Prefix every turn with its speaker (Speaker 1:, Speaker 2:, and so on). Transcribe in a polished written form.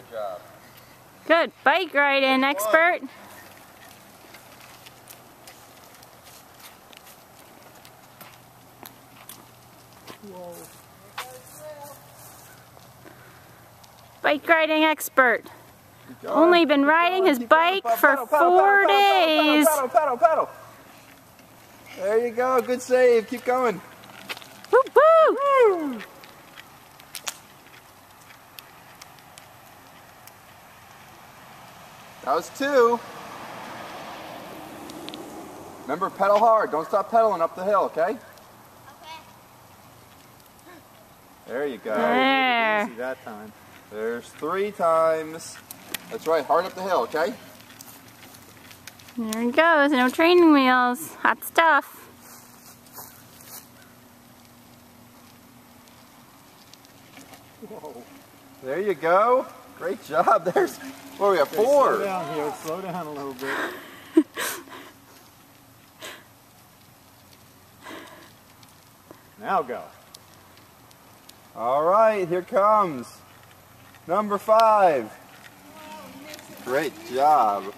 Speaker 1: Good job.
Speaker 2: Good. Bike riding expert.
Speaker 3: Whoa.
Speaker 2: Bike riding expert. Only been riding his bike for 4 days.
Speaker 1: Pedal, pedal, pedal. There you go. Good save. Keep going.
Speaker 2: Woo woo!
Speaker 1: That was 2. Remember, pedal hard. Don't stop pedaling up the hill, okay?
Speaker 4: Okay.
Speaker 1: There you go.
Speaker 2: There.
Speaker 3: Easy that time.
Speaker 1: There's 3 times. That's right. Hard up the hill, okay?
Speaker 2: There he goes. No training wheels. Hot stuff.
Speaker 3: Whoa.
Speaker 1: There you go. Great job. There's, what, we have
Speaker 3: Okay,
Speaker 1: 4.
Speaker 3: slow down here. Slow down a little bit. Now go.
Speaker 1: All right, here comes number 5. Great job.